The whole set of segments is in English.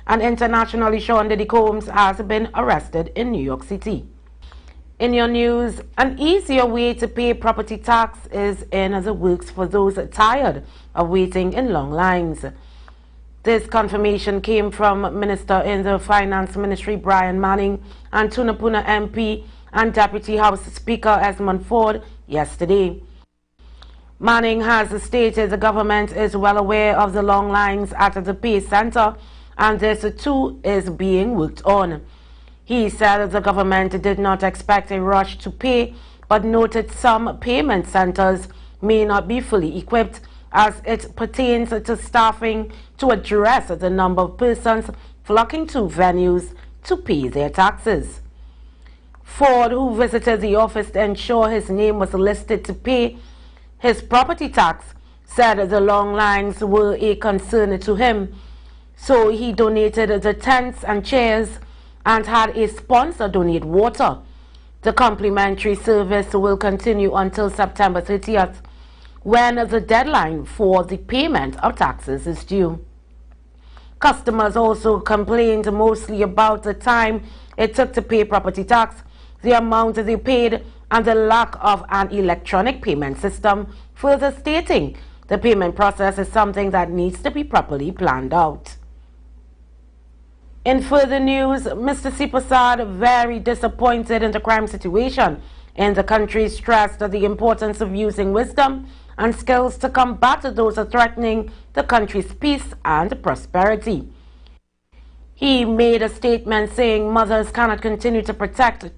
and internationally Sean Diddy Combs has been arrested in New York City. In your news, an easier way to pay property tax is in the works for those tired of waiting in long lines. This confirmation came from Minister in the Finance Ministry Brian Manning and Tunapuna MP and Deputy House Speaker Esmond Ford yesterday. Manning has stated the government is well aware of the long lines at the pay centre and this too is being worked on. He said the government did not expect a rush to pay, but noted some payment centres may not be fully equipped as it pertains to staffing to address the number of persons flocking to venues to pay their taxes. Ford, who visited the office to ensure his name was listed to pay his property tax, said the long lines were a concern to him, so he donated the tents and chairs and had a sponsor donate water. The complimentary service will continue until September 30th, when the deadline for the payment of taxes is due. Customers also complained mostly about the time it took to pay property tax, the amount they paid, and the lack of an electronic payment system, further stating the payment process is something that needs to be properly planned out. In further news, Mr. Sipasad, very disappointed in the crime situation in the country, stressed the importance of using wisdom and skills to combat those threatening the country's peace and prosperity. He made a statement saying mothers cannot continue to protect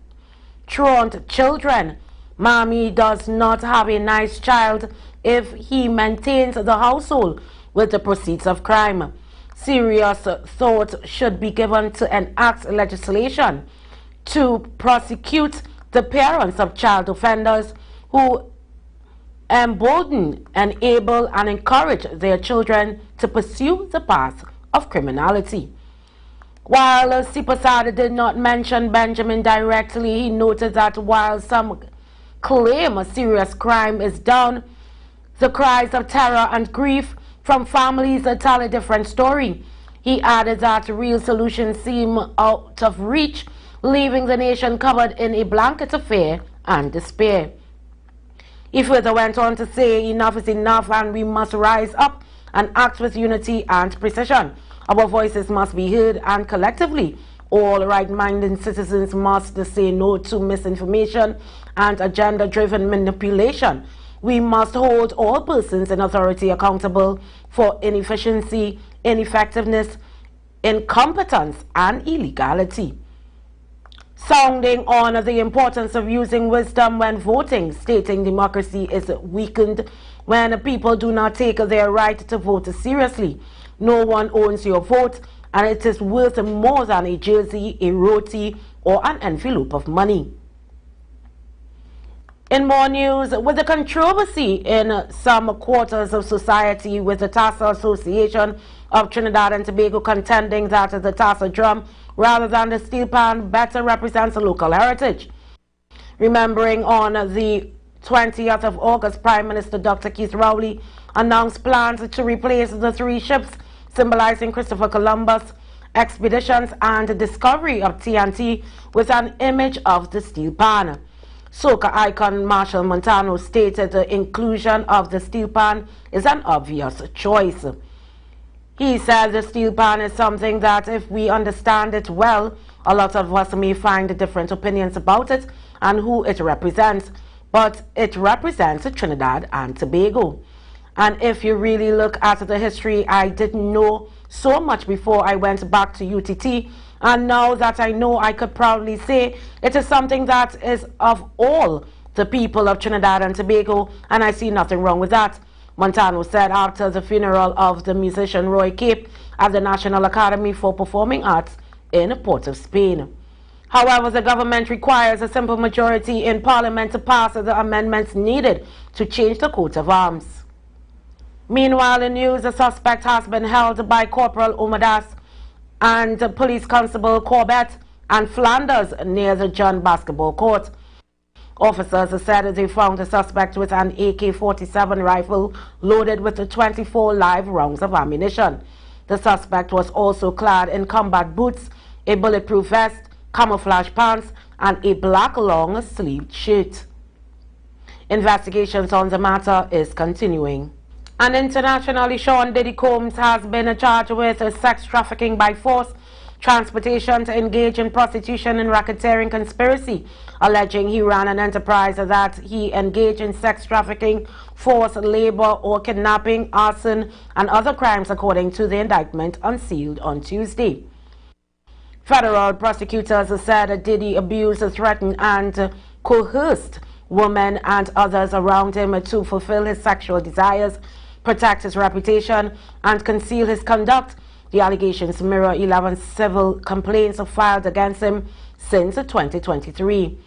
truant children. Mommy does not have a nice child if he maintains the household with the proceeds of crime. Serious thought should be given to enact legislation to prosecute the parents of child offenders who embolden, enable, and encourage their children to pursue the path of criminality. While Sipasad did not mention Benjamin directly, he noted that while some claim a serious crime is down, the cries of terror and grief from families tell a different story. He added that real solutions seem out of reach, leaving the nation covered in a blanket of fear and despair. He further went on to say enough is enough and we must rise up and act with unity and precision. Our voices must be heard and collectively all right-minded citizens must say no to misinformation and agenda-driven manipulation. We must hold all persons in authority accountable for inefficiency, ineffectiveness, incompetence, and illegality. Sounding on the importance of using wisdom when voting, stating democracy is weakened when people do not take their right to vote seriously. No one owns your vote, and it is worth more than a jersey, a roti, or an envelope of money. In more news, with the controversy in some quarters of society with the Tassa Association of Trinidad and Tobago contending that the Tassa drum rather than the steel pan better represents a local heritage. Remembering on the 20th of August, Prime Minister Dr. Keith Rowley announced plans to replace the three ships symbolizing Christopher Columbus' expeditions and discovery of TNT with an image of the steel pan. Soca icon Marshall Montano stated the inclusion of the steel pan is an obvious choice. He said the steel pan is something that if we understand it well, a lot of us may find different opinions about it and who it represents, but it represents Trinidad and Tobago. And if you really look at the history, I didn't know so much before I went back to UTT, and now that I know, I could proudly say it is something that is of all the people of Trinidad and Tobago, and I see nothing wrong with that, Montano said after the funeral of the musician Roy Cape at the National Academy for Performing Arts in Port of Spain. However, the government requires a simple majority in Parliament to pass the amendments needed to change the coat of arms. Meanwhile, in news, a suspect has been held by Corporal Omadas and Police Constable Corbett and Flanders near the John Basketball Court. Officers said they found the suspect with an AK-47 rifle loaded with 24 live rounds of ammunition. The suspect was also clad in combat boots, a bulletproof vest, camouflage pants, and a black long-sleeved shirt. Investigations on the matter is continuing. And internationally, Sean Diddy Combs has been charged with sex trafficking by force, transportation to engage in prostitution and racketeering conspiracy, alleging he ran an enterprise that he engaged in sex trafficking, forced labor, or kidnapping, arson, and other crimes, according to the indictment unsealed on Tuesday. Federal prosecutors said Diddy abused, threatened, and coerced women and others around him to fulfill his sexual desires, protect his reputation, and conceal his conduct. The allegations mirror 11 civil complaints filed against him since 2023.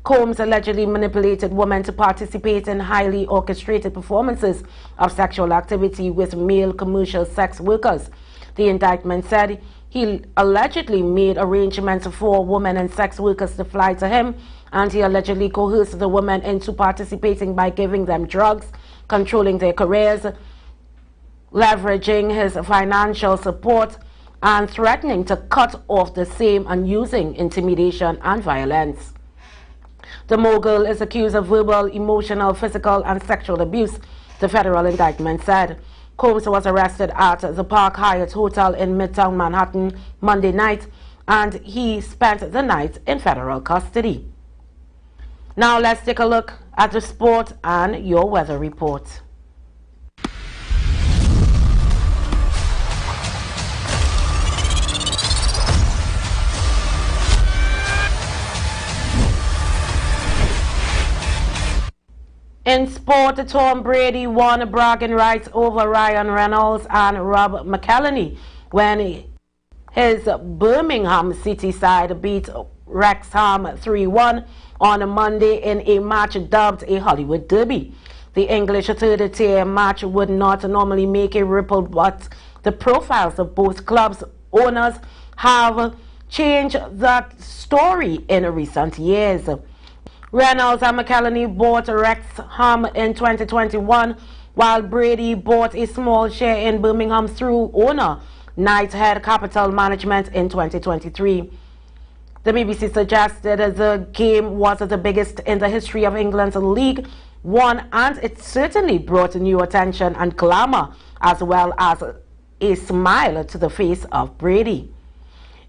Combs allegedly manipulated women to participate in highly orchestrated performances of sexual activity with male commercial sex workers. The indictment said he allegedly made arrangements for women and sex workers to fly to him, and he allegedly coerced the women into participating by giving them drugs, controlling their careers, leveraging his financial support, and threatening to cut off the same, and using intimidation and violence. The mogul is accused of verbal, emotional, physical, and sexual abuse, the federal indictment said. Combs was arrested at the Park Hyatt Hotel in Midtown Manhattan Monday night, and he spent the night in federal custody. Now let's take a look at the sport and your weather report. In sport, Tom Brady won bragging rights over Ryan Reynolds and Rob McElhenney when his Birmingham City side beat Wrexham 3-1 on a Monday in a match dubbed a Hollywood Derby. The English third-tier match would not normally make a ripple, but the profiles of both clubs' owners have changed that story in recent years. Reynolds and McElhenney bought Wrexham in 2021, while Brady bought a small share in Birmingham through owner Knighthead Capital Management in 2023. The BBC suggested the game was the biggest in the history of England's League One, and it certainly brought new attention and glamour, as well as a smile to the face of Brady.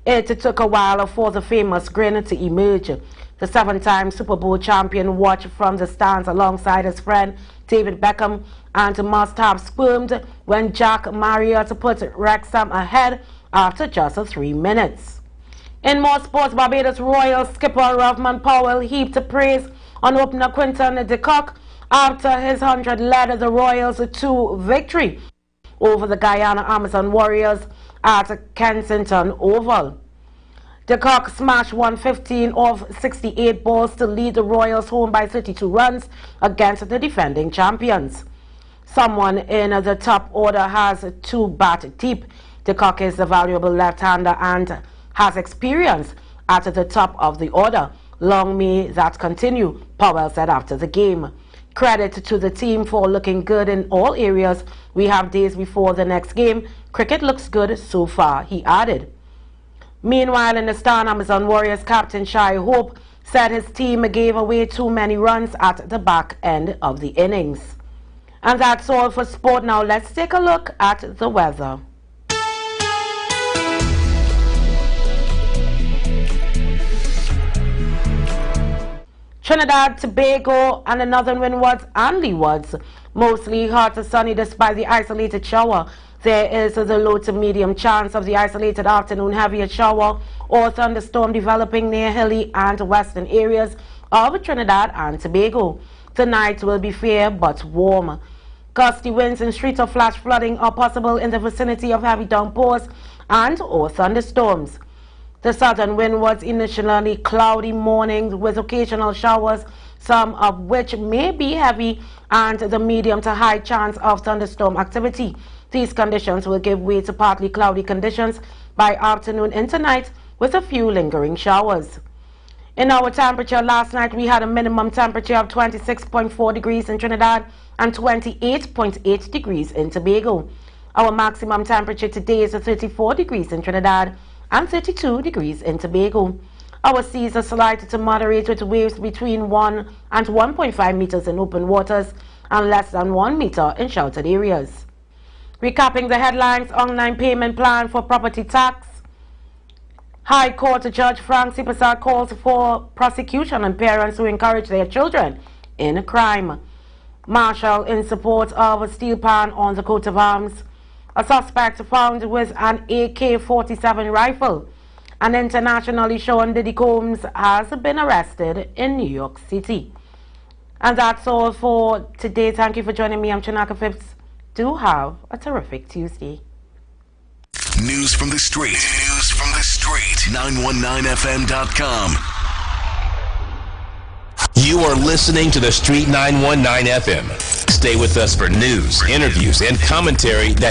It took a while for the famous grin to emerge. The seven-time Super Bowl champion watched from the stands alongside his friend David Beckham and must have squirmed when Jack Marriott put Wrexham ahead after just 3 minutes. In more sports, Barbados Royal skipper Rovman Powell heaped praise on opener Quinton de Kock after his 100 led the Royals to victory over the Guyana Amazon Warriors at Kensington Oval. De Kock smashed 115 of 68 balls to lead the Royals home by 32 runs against the defending champions. Someone in the top order has 2 bat deep. De Kock is a valuable left-hander and has experience at the top of the order. Long may that continue, Powell said after the game. Credit to the team for looking good in all areas. We have days before the next game. Cricket looks good so far, he added. Meanwhile, in the Star Amazon Warriors, captain Shai Hope said his team gave away too many runs at the back end of the innings. And that's all for sport. Now let's take a look at the weather. Trinidad, Tobago, and the northern windwards and leewards. Mostly hot to sunny despite the isolated shower. There is the low to medium chance of the isolated afternoon heavier shower or thunderstorm developing near hilly and western areas of Trinidad and Tobago. Tonight will be fair but warm. Gusty winds and streets of flash flooding are possible in the vicinity of heavy downpours and or thunderstorms. The southern windwards initially cloudy mornings with occasional showers, some of which may be heavy, and the medium to high chance of thunderstorm activity. These conditions will give way to partly cloudy conditions by afternoon into night with a few lingering showers. In our temperature, last night we had a minimum temperature of 26.4 degrees in Trinidad and 28.8 degrees in Tobago. Our maximum temperature today is 34 degrees in Trinidad and 32 degrees in Tobago. Our seas are slight to moderate with waves between 1 and 1.5 meters in open waters and less than 1 meter in sheltered areas. Recapping the headlines: online payment plan for property tax. High Court Judge Frank Sipasa calls for prosecution on parents who encourage their children in crime. Marshal in support of a steel pan on the coat of arms. A suspect found with an AK-47 rifle. An internationally shown Diddy Combs has been arrested in New York City. And that's all for today. Thank you for joining me. I'm Chinaka Phipps. Do have a terrific Tuesday. News from the street. News from the street. 919fm.com. You are listening to The Street 919 FM. Stay with us for news, interviews, and commentary that